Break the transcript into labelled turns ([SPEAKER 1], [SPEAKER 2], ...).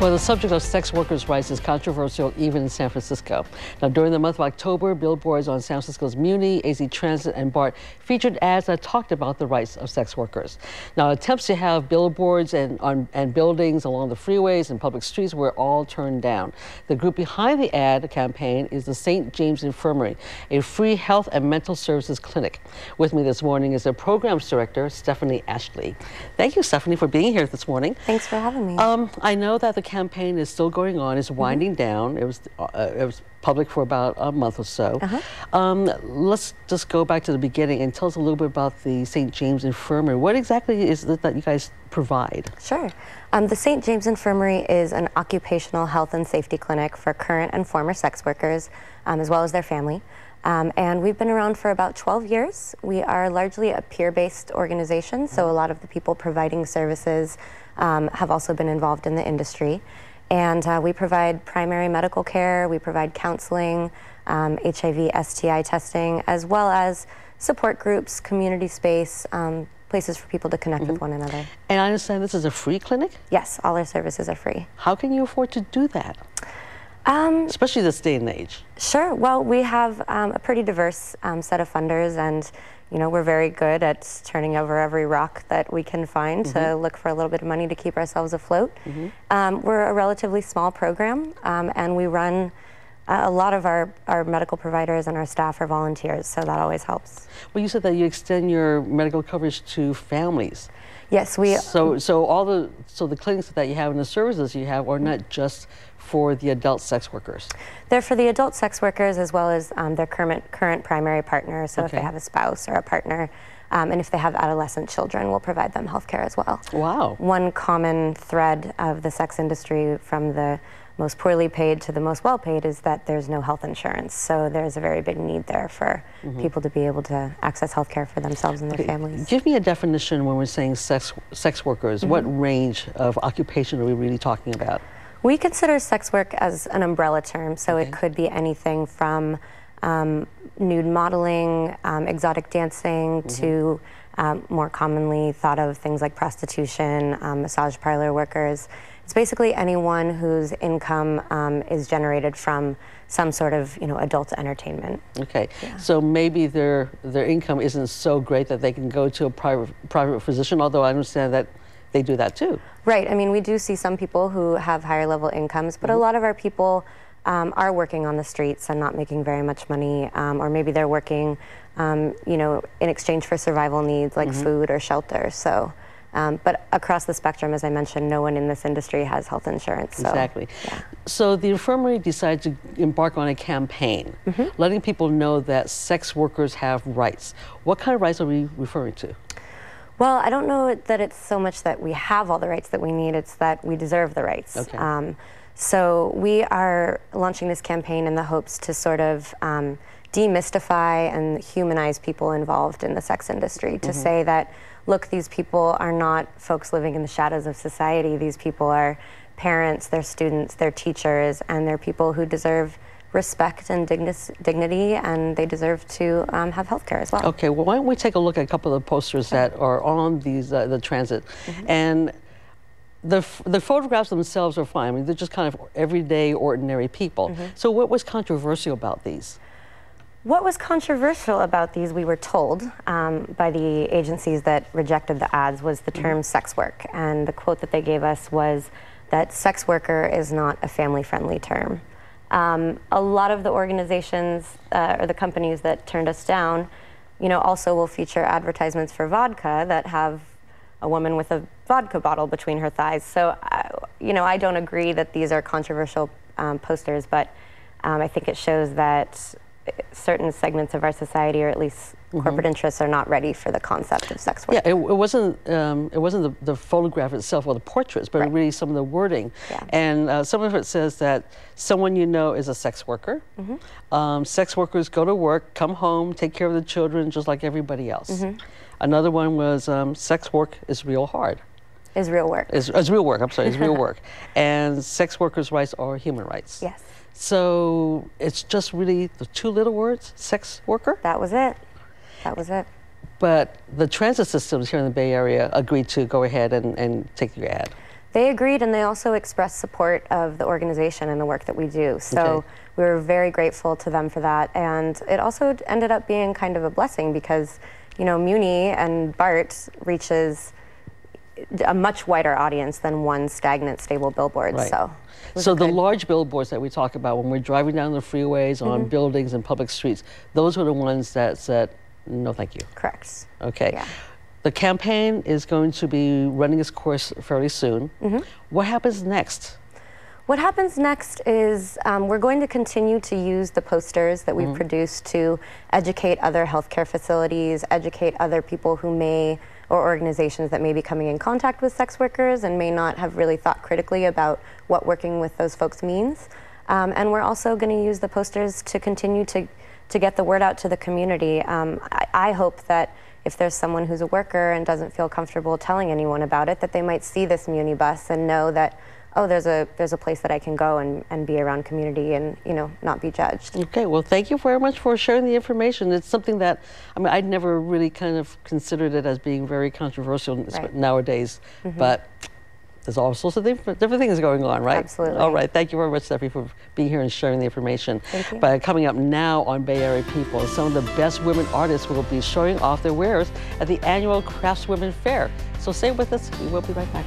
[SPEAKER 1] Well, the subject of sex workers' rights is controversial even in San Francisco. Now, during the month of October, billboards on San Francisco's Muni, AZ Transit, and BART featured ads that talked about the rights of sex workers. Now, attempts to have billboards and buildings along the freeways and public streets were all turned down. The group behind the ad campaign is the St. James Infirmary, a free health and mental services clinic. With me this morning is their programs director, Stephanie Ashley. Thank you, Stephanie, for being here this morning.
[SPEAKER 2] Thanks for having me.
[SPEAKER 1] I know that the campaign is still going on. It's winding down. It was public for about a month or so. Let's just go back to the beginning and tell us a little bit about the St. James Infirmary. What exactly is it that you guys provide?
[SPEAKER 2] Sure. The St. James Infirmary is an occupational health and safety clinic for current and former sex workers, as well as their family. And we've been around for about 12 years. We are largely a peer-based organization, so a lot of the people providing services have also been involved in the industry. And we provide primary medical care, we provide counseling, HIV, STI testing, as well as support groups, community space, places for people to connect with one another.
[SPEAKER 1] And I understand this is a free clinic?
[SPEAKER 2] Yes, all our services are free.
[SPEAKER 1] How can you afford to do that? Especially this day and age.
[SPEAKER 2] Sure. Well, we have a pretty diverse set of funders, and we're very good at turning over every rock that we can find to look for a little bit of money to keep ourselves afloat. We're a relatively small program, and we run a lot of our medical providers and our staff are volunteers, so that always helps.
[SPEAKER 1] Well, you said that you extend your medical coverage to families.
[SPEAKER 2] Yes, we.
[SPEAKER 1] So the clinics that you have and the services you have are not just for the adult sex workers.
[SPEAKER 2] They're for the adult sex workers as well as their current primary partner. So if they have a spouse or a partner, and if they have adolescent children, we'll provide them health care as well.
[SPEAKER 1] Wow.
[SPEAKER 2] One common thread of the sex industry, from the most poorly paid to the most well-paid, is that there's no health insurance. So there's a very big need there for people to be able to access health care for themselves and their families.
[SPEAKER 1] Give me a definition when we're saying sex workers. What range of occupation are we really talking about?
[SPEAKER 2] We consider sex work as an umbrella term, so it could be anything from nude modeling, exotic dancing, to more commonly thought of things like prostitution, massage parlor workers. It's basically anyone whose income is generated from some sort of adult entertainment.
[SPEAKER 1] Okay, so maybe their income isn't so great that they can go to a private physician, although I understand that they do that too.
[SPEAKER 2] Right. I mean, we do see some people who have higher level incomes, but a lot of our people are working on the streets and not making very much money, or maybe they're working, in exchange for survival needs like food or shelter. So, but across the spectrum, as I mentioned, no one in this industry has health insurance. So,
[SPEAKER 1] exactly.
[SPEAKER 2] Yeah.
[SPEAKER 1] So the infirmary decided to embark on a campaign, letting people know that sex workers have rights. What kind of rights are we referring to?
[SPEAKER 2] Well, I don't know that it's so much that we have all the rights that we need, it's that we deserve the rights.
[SPEAKER 1] Okay.
[SPEAKER 2] So we are launching this campaign in the hopes to sort of demystify and humanize people involved in the sex industry, to say that, look, these people are not folks living in the shadows of society. These people are parents, they're students, they're teachers, and they're people who deserve respect and dignity, and they deserve to have health care as well. Okay,
[SPEAKER 1] well, why don't we take a look at a couple of the posters that are on these the transit, and the photographs themselves are fine. I mean, they're just kind of everyday, ordinary people. So what was controversial about these?
[SPEAKER 2] What was controversial about these, we were told by the agencies that rejected the ads, was the term sex work. And the quote that they gave us was that sex worker is not a family-friendly term. A lot of the organizations or the companies that turned us down, also will feature advertisements for vodka that have a woman with a vodka bottle between her thighs. So, I don't agree that these are controversial posters, but I think it shows that certain segments of our society, or at least corporate interests, are not ready for the concept of sex work.
[SPEAKER 1] Yeah, it wasn't the photograph itself or the portraits, but really some of the wording. And some of it says that someone you know is a sex worker. Sex workers go to work, come home, take care of the children just like everybody else. Another one was sex work is real hard.
[SPEAKER 2] Is real work.
[SPEAKER 1] Is real work, I'm sorry, is real work. And sex workers' rights are human rights.
[SPEAKER 2] Yes.
[SPEAKER 1] So it's just really the two little words, sex worker?
[SPEAKER 2] That was it. That was it.
[SPEAKER 1] But the transit systems here in the Bay Area agreed to go ahead and take your ad.
[SPEAKER 2] They agreed, and they also expressed support of the organization and the work that we do. So
[SPEAKER 1] Okay.
[SPEAKER 2] we were very grateful to them for that. And it also ended up being kind of a blessing because, you know, Muni and BART reaches a much wider audience than one stagnant, stable billboard.
[SPEAKER 1] Right.
[SPEAKER 2] So
[SPEAKER 1] the large billboards that we talk about when we're driving down the freeways, on buildings and public streets, those were the ones that said, no, thank you.
[SPEAKER 2] Correct.
[SPEAKER 1] Okay.
[SPEAKER 2] Yeah.
[SPEAKER 1] The campaign is going to be running its course fairly soon. What happens next?
[SPEAKER 2] What happens next is we're going to continue to use the posters that we've produced to educate other healthcare facilities, educate other people who may, or organizations that may be coming in contact with sex workers and may not have really thought critically about what working with those folks means. And we're also going to use the posters to continue to get the word out to the community. I hope that if there's someone who's a worker and doesn't feel comfortable telling anyone about it, that they might see this Muni bus and know that, oh, there's a place that I can go and be around community and, you know, not be judged.
[SPEAKER 1] Okay, well, thank you very much for sharing the information. It's something that, I mean, I'd never really kind of considered it as being very controversial nowadays, but there's all sorts of different things going on, right?
[SPEAKER 2] Absolutely.
[SPEAKER 1] All right, thank you very much, Steffi, for being here and sharing the information.
[SPEAKER 2] Thank you.
[SPEAKER 1] But coming up now on Bay Area People, some of the best women artists will be showing off their wares at the annual Craftswomen Fair. So stay with us, we will be right back.